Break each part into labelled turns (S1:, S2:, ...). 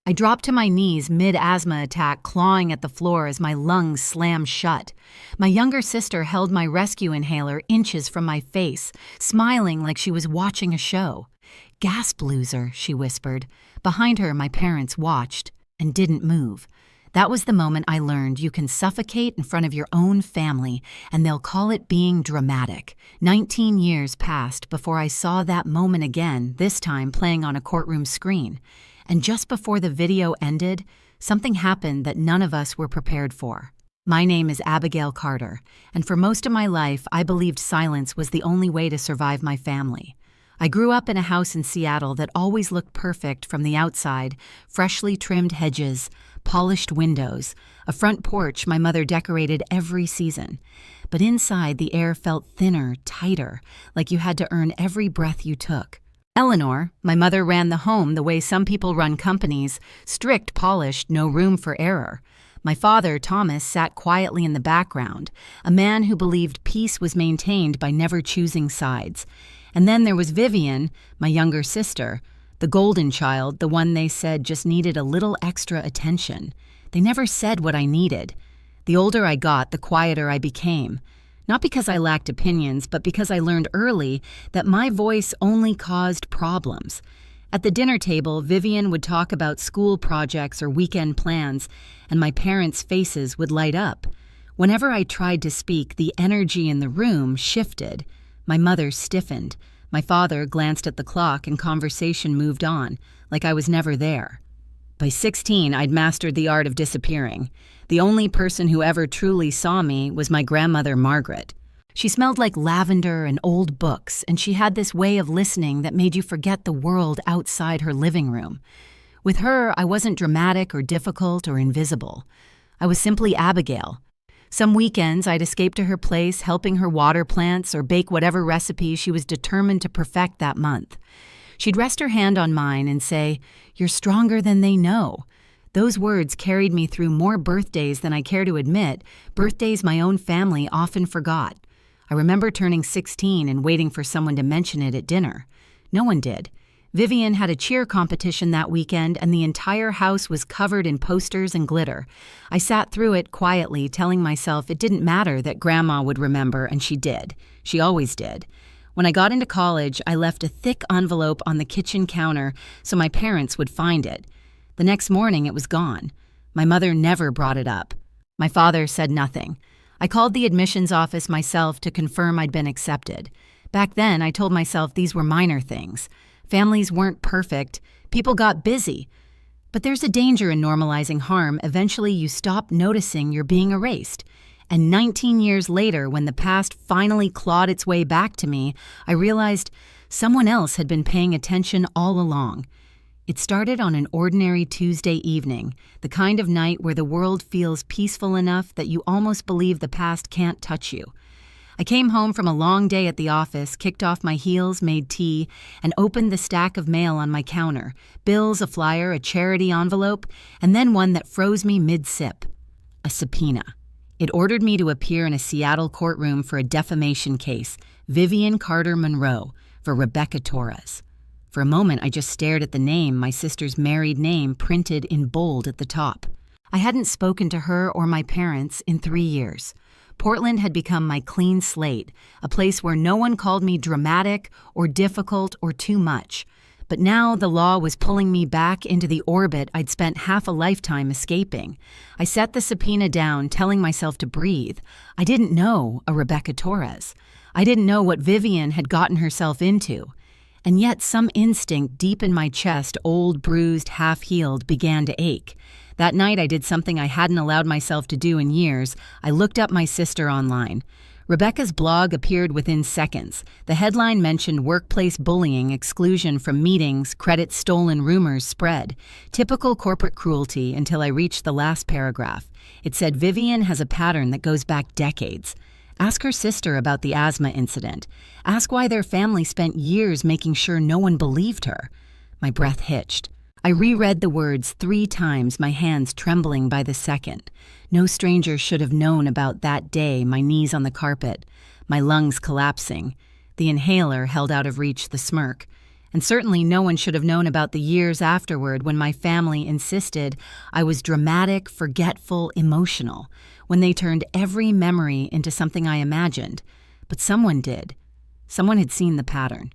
S1: I dropped to my knees mid-asthma attack, clawing at the floor as my lungs slammed shut. My younger sister held my rescue inhaler inches from my face, smiling like she was watching a show. "Gasp, loser," she whispered. Behind her, my parents watched and didn't move. That was the moment I learned you can suffocate in front of your own family, and they'll call it being dramatic. 19 years passed before I saw that moment again, this time playing on a courtroom screen. And just before the video ended, something happened that none of us were prepared for. My name is Abigail Carter, and for most of my life, I believed silence was the only way to survive my family. I grew up in a house in Seattle that always looked perfect from the outside: freshly trimmed hedges, polished windows, a front porch my mother decorated every season. But inside, the air felt thinner, tighter, like you had to earn every breath you took. Eleanor, my mother, ran the home the way some people run companies: strict, polished, no room for error. My father, Thomas, sat quietly in the background, a man who believed peace was maintained by never choosing sides. And then there was Vivian, my younger sister, the golden child, the one they said just needed a little extra attention. They never said what I needed. The older I got, the quieter I became. Not because I lacked opinions, but because I learned early that my voice only caused problems. At the dinner table, Vivian would talk about school projects or weekend plans, and my parents' faces would light up. Whenever I tried to speak, the energy in the room shifted. My mother stiffened. My father glanced at the clock, and conversation moved on, like I was never there. By 16, I'd mastered the art of disappearing. The only person who ever truly saw me was my grandmother, Margaret. She smelled like lavender and old books, and she had this way of listening that made you forget the world outside her living room. With her, I wasn't dramatic or difficult or invisible. I was simply Abigail. Some weekends, I'd escape to her place, helping her water plants or bake whatever recipe she was determined to perfect that month. She'd rest her hand on mine and say, "You're stronger than they know." Those words carried me through more birthdays than I care to admit, birthdays my own family often forgot. I remember turning 16 and waiting for someone to mention it at dinner. No one did. Vivian had a cheer competition that weekend, and the entire house was covered in posters and glitter. I sat through it quietly, telling myself it didn't matter that Grandma would remember, and she did. She always did. When I got into college, I left a thick envelope on the kitchen counter so my parents would find it. The next morning, it was gone. My mother never brought it up. My father said nothing. I called the admissions office myself to confirm I'd been accepted. Back then, I told myself these were minor things. Families weren't perfect. People got busy. But there's a danger in normalizing harm. Eventually, you stop noticing you're being erased. And 19 years later, when the past finally clawed its way back to me, I realized someone else had been paying attention all along. It started on an ordinary Tuesday evening, the kind of night where the world feels peaceful enough that you almost believe the past can't touch you. I came home from a long day at the office, kicked off my heels, made tea, and opened the stack of mail on my counter: bills, a flyer, a charity envelope, and then one that froze me mid-sip. A subpoena. It ordered me to appear in a Seattle courtroom for a defamation case, Vivian Carter Monroe, for Rebecca Torres. For a moment, I just stared at the name, my sister's married name, printed in bold at the top. I hadn't spoken to her or my parents in 3 years. Portland had become my clean slate, a place where no one called me dramatic or difficult or too much. But now the law was pulling me back into the orbit I'd spent half a lifetime escaping. I set the subpoena down, telling myself to breathe. I didn't know a Rebecca Torres. I didn't know what Vivian had gotten herself into. And yet some instinct deep in my chest, old, bruised, half-healed, began to ache. That night I did something I hadn't allowed myself to do in years. I looked up my sister online. Rebecca's blog appeared within seconds. The headline mentioned workplace bullying, exclusion from meetings, credit stolen, rumors spread. Typical corporate cruelty until I reached the last paragraph. It said Vivian has a pattern that goes back decades. Ask her sister about the asthma incident. Ask why their family spent years making sure no one believed her. My breath hitched. I reread the words 3 times, my hands trembling by the second. No stranger should have known about that day, my knees on the carpet, my lungs collapsing, the inhaler held out of reach, the smirk, And certainly no one should have known about the years afterward when my family insisted I was dramatic, forgetful, emotional, when they turned every memory into something I imagined. But someone did. Someone had seen the pattern.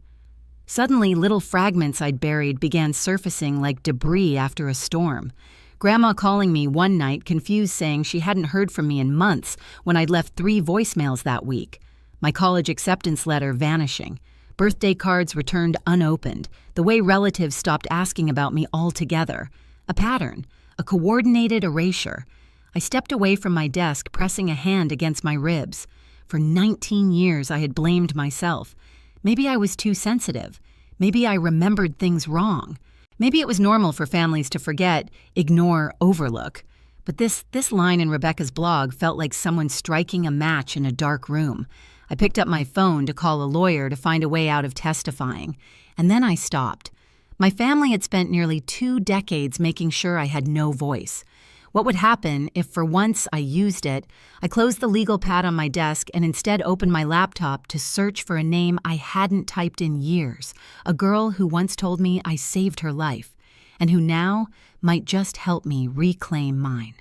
S1: Suddenly, little fragments I'd buried began surfacing like debris after a storm. Grandma calling me one night, confused, saying she hadn't heard from me in months when I'd left 3 voicemails that week. My college acceptance letter vanishing. Birthday cards returned unopened. The way relatives stopped asking about me altogether. A pattern. A coordinated erasure. I stepped away from my desk, pressing a hand against my ribs. For 19 years I had blamed myself. Maybe I was too sensitive. Maybe I remembered things wrong. Maybe it was normal for families to forget, ignore, overlook. But this line in Rebecca's blog felt like someone striking a match in a dark room. I picked up my phone to call a lawyer to find a way out of testifying. And then I stopped. My family had spent nearly 2 decades making sure I had no voice. What would happen if for once I used it? I closed the legal pad on my desk and instead opened my laptop to search for a name I hadn't typed in years, a girl who once told me I saved her life, and who now might just help me reclaim mine.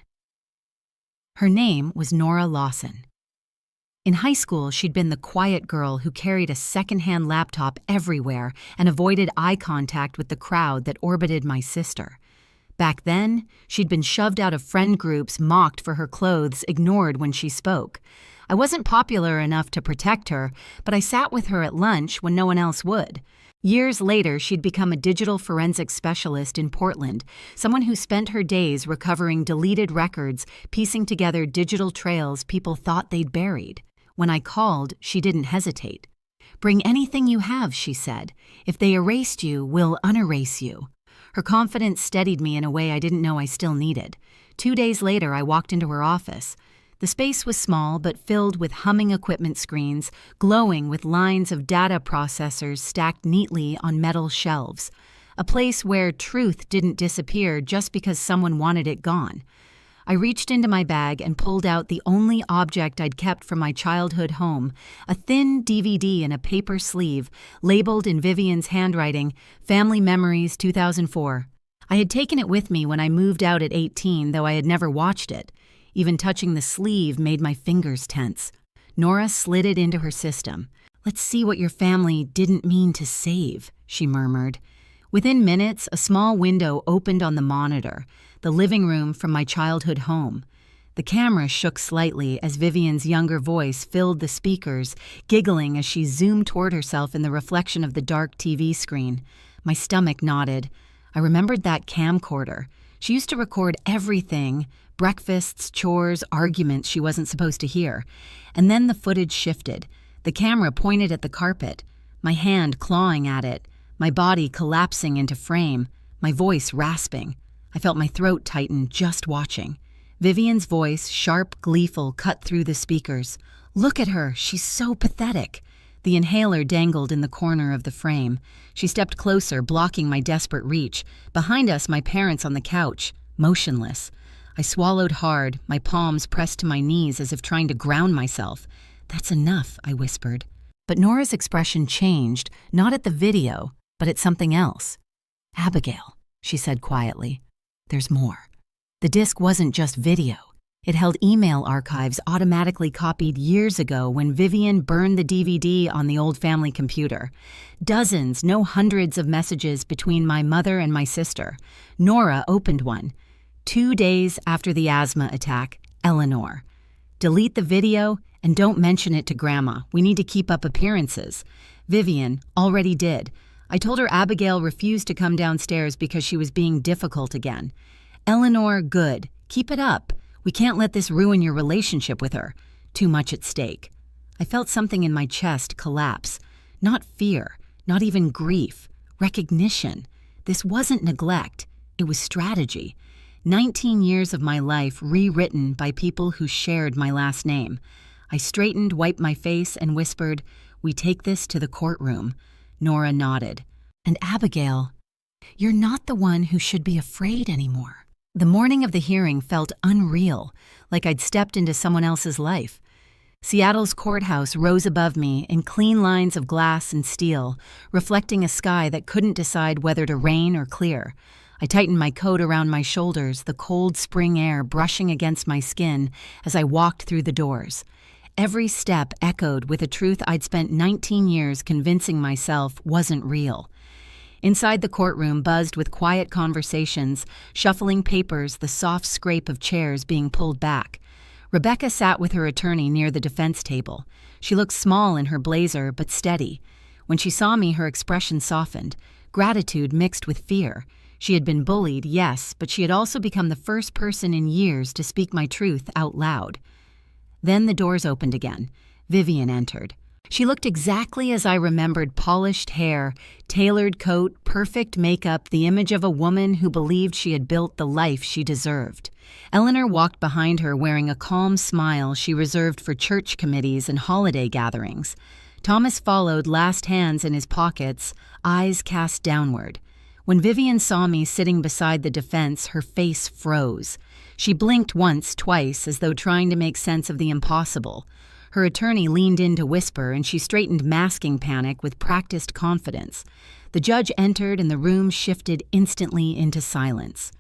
S1: Her name was Nora Lawson. In high school, she'd been the quiet girl who carried a secondhand laptop everywhere and avoided eye contact with the crowd that orbited my sister. Back then, she'd been shoved out of friend groups, mocked for her clothes, ignored when she spoke. I wasn't popular enough to protect her, but I sat with her at lunch when no one else would. Years later, she'd become a digital forensics specialist in Portland, someone who spent her days recovering deleted records, piecing together digital trails people thought they'd buried. When I called, she didn't hesitate. "Bring anything you have," she said. "If they erased you, we'll unerase you." Her confidence steadied me in a way I didn't know I still needed. 2 days later, I walked into her office. The space was small but filled with humming equipment screens, glowing with lines of data processors stacked neatly on metal shelves. A place where truth didn't disappear just because someone wanted it gone. I reached into my bag and pulled out the only object I'd kept from my childhood home, a thin DVD in a paper sleeve, labeled in Vivian's handwriting, Family Memories 2004. I had taken it with me when I moved out at 18, though I had never watched it. Even touching the sleeve made my fingers tense. Nora slid it into her system. "Let's see what your family didn't mean to save," she murmured. Within minutes, a small window opened on the monitor, the living room from my childhood home. The camera shook slightly as Vivian's younger voice filled the speakers, giggling as she zoomed toward herself in the reflection of the dark TV screen. My stomach knotted. I remembered that camcorder. She used to record everything, breakfasts, chores, arguments she wasn't supposed to hear. And then the footage shifted. The camera pointed at the carpet, my hand clawing at it, my body collapsing into frame, my voice rasping. I felt my throat tighten just watching. Vivian's voice, sharp, gleeful, cut through the speakers. "Look at her, she's so pathetic." The inhaler dangled in the corner of the frame. She stepped closer, blocking my desperate reach. Behind us, my parents on the couch, motionless. I swallowed hard, my palms pressed to my knees as if trying to ground myself. "That's enough," I whispered. But Nora's expression changed, not at the video, but at something else. "Abigail," she said quietly, "there's more." The disc wasn't just video. It held email archives automatically copied years ago when Vivian burned the DVD on the old family computer. Dozens, no hundreds of messages between my mother and my sister. Nora opened one. 2 days after the asthma attack, Eleanor. "Delete the video and don't mention it to Grandma. We need to keep up appearances." Vivian already did. I told her Abigail refused to come downstairs because she was being difficult again. "Eleanor, good. Keep it up. We can't let this ruin your relationship with her. Too much at stake." I felt something in my chest collapse. Not fear, not even grief. Recognition. This wasn't neglect. It was strategy. 19 years of my life rewritten by people who shared my last name. I straightened, wiped my face, and whispered, "We take this to the courtroom." Nora nodded. "And Abigail, you're not the one who should be afraid anymore." The morning of the hearing felt unreal, like I'd stepped into someone else's life. Seattle's courthouse rose above me in clean lines of glass and steel, reflecting a sky that couldn't decide whether to rain or clear. I tightened my coat around my shoulders, the cold spring air brushing against my skin as I walked through the doors. Every step echoed with a truth I'd spent 19 years convincing myself wasn't real. Inside the courtroom buzzed with quiet conversations, shuffling papers, the soft scrape of chairs being pulled back. Rebecca sat with her attorney near the defense table. She looked small in her blazer, but steady. When she saw me, her expression softened, gratitude mixed with fear. She had been bullied, yes, but she had also become the first person in years to speak my truth out loud. Then the doors opened again. Vivian entered. She looked exactly as I remembered: polished hair, tailored coat, perfect makeup, the image of a woman who believed she had built the life she deserved. Eleanor walked behind her wearing a calm smile she reserved for church committees and holiday gatherings. Thomas followed, last hands in his pockets, eyes cast downward. When Vivian saw me sitting beside the defense, her face froze. She blinked once, twice, as though trying to make sense of the impossible. Her attorney leaned in to whisper, and she straightened masking panic with practiced confidence. The judge entered, and the room shifted instantly into silence.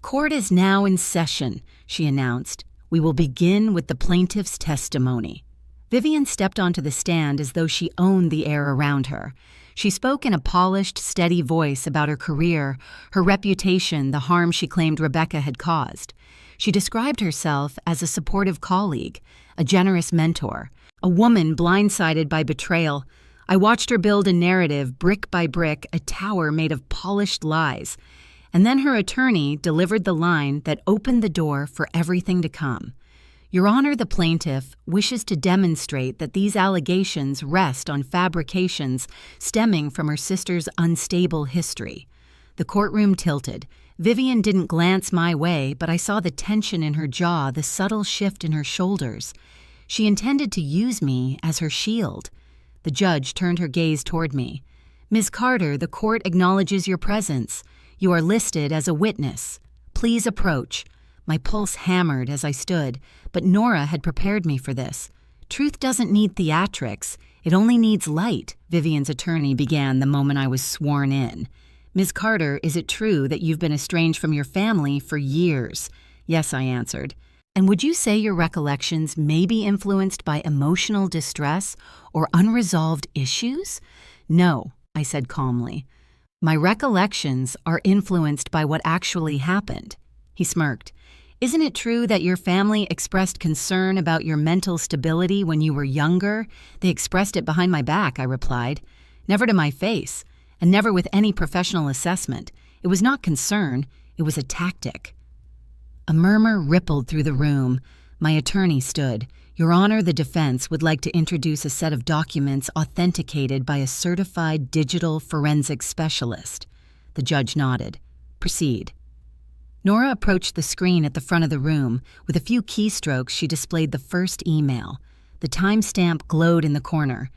S1: "Court is now in session," she announced. "We will begin with the plaintiff's testimony." Vivian stepped onto the stand as though she owned the air around her. She spoke in a polished, steady voice about her career, her reputation, the harm she claimed Rebecca had caused. She described herself as a supportive colleague, a generous mentor, a woman blindsided by betrayal. I watched her build a narrative, brick by brick, a tower made of polished lies. And then her attorney delivered the line that opened the door for everything to come. "Your Honor, the plaintiff wishes to demonstrate that these allegations rest on fabrications stemming from her sister's unstable history." The courtroom tilted. Vivian didn't glance my way, but I saw the tension in her jaw, the subtle shift in her shoulders. She intended to use me as her shield. The judge turned her gaze toward me. "Ms. Carter, the court acknowledges your presence. You are listed as a witness. Please approach." My pulse hammered as I stood, but Nora had prepared me for this. "Truth doesn't need theatrics. It only needs light," Vivian's attorney began the moment I was sworn in. "Ms. Carter, is it true that you've been estranged from your family for years?" "Yes," I answered. "And would you say your recollections may be influenced by emotional distress or unresolved issues?" "No," I said calmly. "My recollections are influenced by what actually happened." He smirked. "Isn't it true that your family expressed concern about your mental stability when you were younger?" "They expressed it behind my back," I replied. "Never to my face, and never with any professional assessment. It was not concern, it was a tactic." A murmur rippled through the room. My attorney stood. "Your Honor, the defense would like to introduce a set of documents authenticated by a certified digital forensic specialist." The judge nodded. "Proceed." Nora approached the screen at the front of the room. With a few keystrokes, she displayed the first email. The timestamp glowed in the corner.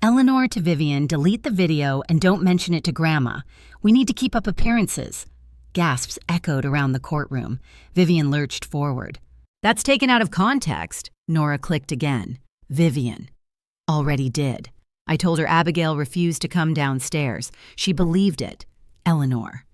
S1: "Eleanor to Vivian, delete the video and don't mention it to Grandma. We need to keep up appearances." Gasps echoed around the courtroom. Vivian lurched forward. "That's taken out of context." Nora clicked again. "Vivian." "Already did." I told her Abigail refused to come downstairs. She believed it. "Eleanor."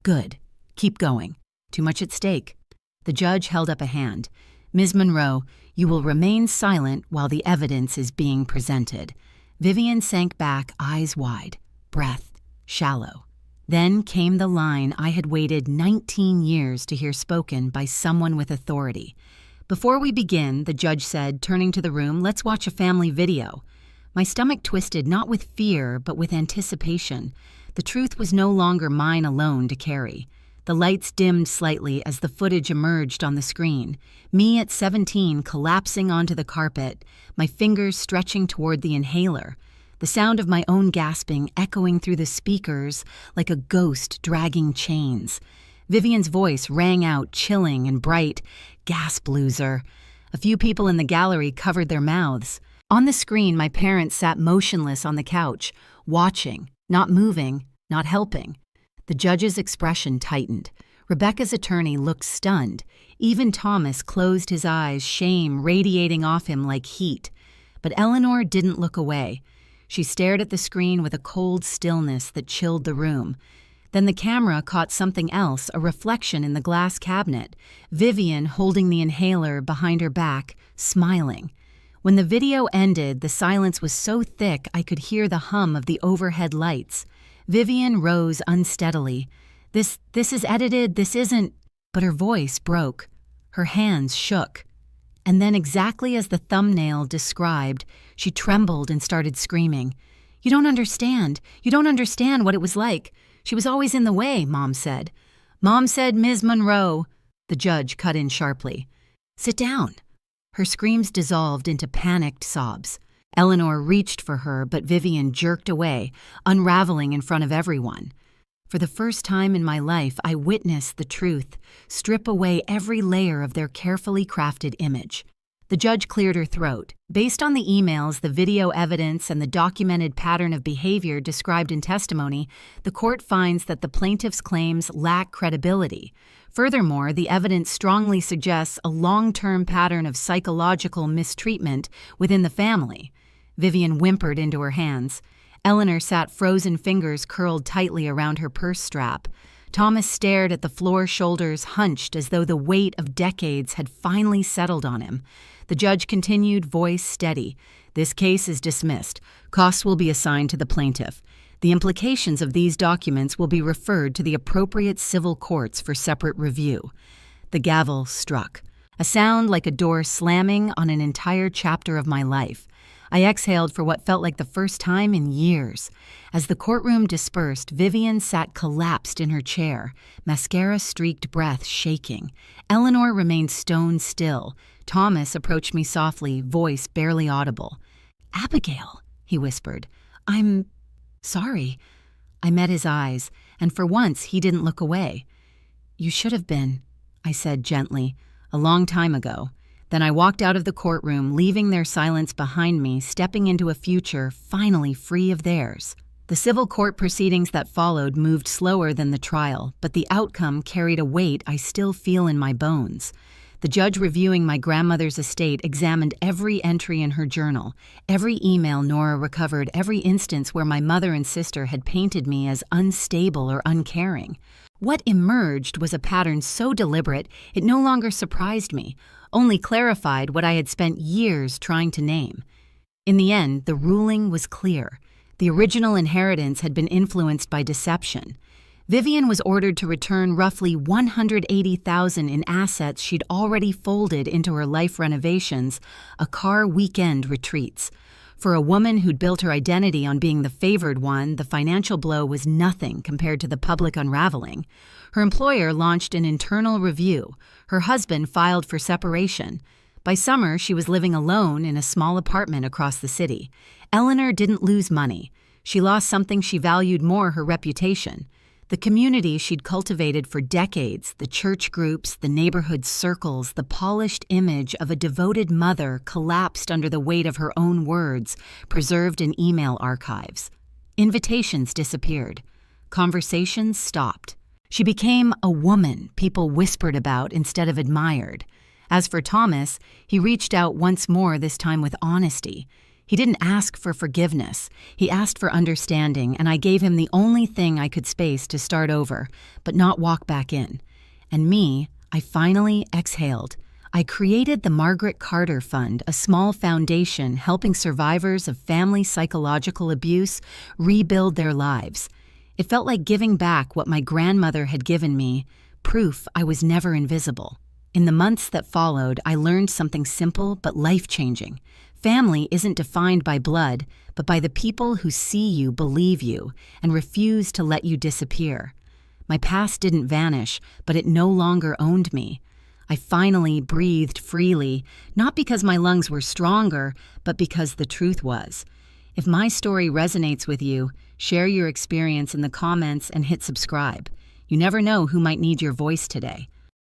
S1: "Good. Keep going. Too much at stake." The judge held up a hand. "Ms. Monroe, you will remain silent while the evidence is being presented." Vivian sank back, eyes wide, breath shallow. Then came the line I had waited 19 years to hear spoken by someone with authority. "Before we begin," the judge said, turning to the room, "let's watch a family video." My stomach twisted, not with fear, but with anticipation. The truth was no longer mine alone to carry. The lights dimmed slightly as the footage emerged on the screen. Me at 17 collapsing onto the carpet, my fingers stretching toward the inhaler. The sound of my own gasping echoing through the speakers like a ghost dragging chains. Vivian's voice rang out, chilling and bright. "Gasp, loser." A few people in the gallery covered their mouths. On the screen, my parents sat motionless on the couch, watching, not moving, not helping. The judge's expression tightened. Rebecca's attorney looked stunned. Even Thomas closed his eyes, shame radiating off him like heat. but Eleanor didn't look away. She stared at the screen with a cold stillness that chilled the room. Then the camera caught something else, a reflection in the glass cabinet. Vivian holding the inhaler behind her back, smiling. When the video ended, the silence was so thick I could hear the hum of the overhead lights. Vivian rose unsteadily. This is edited, this isn't... But her voice broke. Her hands shook. And then, exactly as the thumbnail described, she trembled and started screaming. You don't understand what it was like. She was always in the way, Mom said. Mom said Ms. Monroe. The judge cut in sharply. Sit down. Her screams dissolved into panicked sobs. Eleanor reached for her, but Vivian jerked away, unraveling in front of everyone. For the first time in my life, I witnessed the truth strip away every layer of their carefully crafted image. The judge cleared her throat. Based on the emails, the video evidence, and the documented pattern of behavior described in testimony, the court finds that the plaintiff's claims lack credibility. Furthermore, the evidence strongly suggests a long-term pattern of psychological mistreatment within the family. Vivian whimpered into her hands. Eleanor sat frozen fingers curled tightly around her purse strap. Thomas stared at the floor, shoulders hunched as though the weight of decades had finally settled on him. The judge continued, voice steady. This case is dismissed. Costs will be assigned to the plaintiff. The implications of these documents will be referred to the appropriate civil courts for separate review. The gavel struck. A sound like a door slamming on an entire chapter of my life. I exhaled for what felt like the first time in years. As the courtroom dispersed, Vivian sat collapsed in her chair, mascara-streaked breath shaking. Eleanor remained stone still. Thomas approached me softly, voice barely audible. "Abigail," he whispered. "I'm sorry." I met his eyes, and for once he didn't look away. "You should have been," I said gently, "a long time ago." Then I walked out of the courtroom, leaving their silence behind me, stepping into a future finally free of theirs. The civil court proceedings that followed moved slower than the trial, but the outcome carried a weight I still feel in my bones. The judge reviewing my grandmother's estate examined every entry in her journal, every email Nora recovered, every instance where my mother and sister had painted me as unstable or uncaring. What emerged was a pattern so deliberate it no longer surprised me, only clarified what I had spent years trying to name. In the end, the ruling was clear. The original inheritance had been influenced by deception. Vivian was ordered to return roughly $180,000 in assets she'd already folded into her life renovations, a car weekend retreats. For a woman who'd built her identity on being the favored one, the financial blow was nothing compared to the public unraveling. Her employer launched an internal review. Her husband filed for separation. By summer, she was living alone in a small apartment across the city. Eleanor didn't lose money. She lost something she valued more, her reputation. The community she'd cultivated for decades, the church groups, the neighborhood circles, the polished image of a devoted mother collapsed under the weight of her own words, preserved in email archives. Invitations disappeared. Conversations stopped. She became a woman people whispered about instead of admired. As for Thomas, he reached out once more, this time with honesty. He didn't ask for forgiveness. He asked for understanding, and I gave him the only thing I could space to start over, but not walk back in. And me, I finally exhaled. I created the Margaret Carter Fund, a small foundation helping survivors of family psychological abuse rebuild their lives. It felt like giving back what my grandmother had given me, proof I was never invisible. In the months that followed, I learned something simple but life-changing. Family isn't defined by blood, but by the people who see you, believe you, and refuse to let you disappear. My past didn't vanish, but it no longer owned me. I finally breathed freely, not because my lungs were stronger, but because the truth was. If my story resonates with you, share your experience in the comments and hit subscribe. You never know who might need your voice today.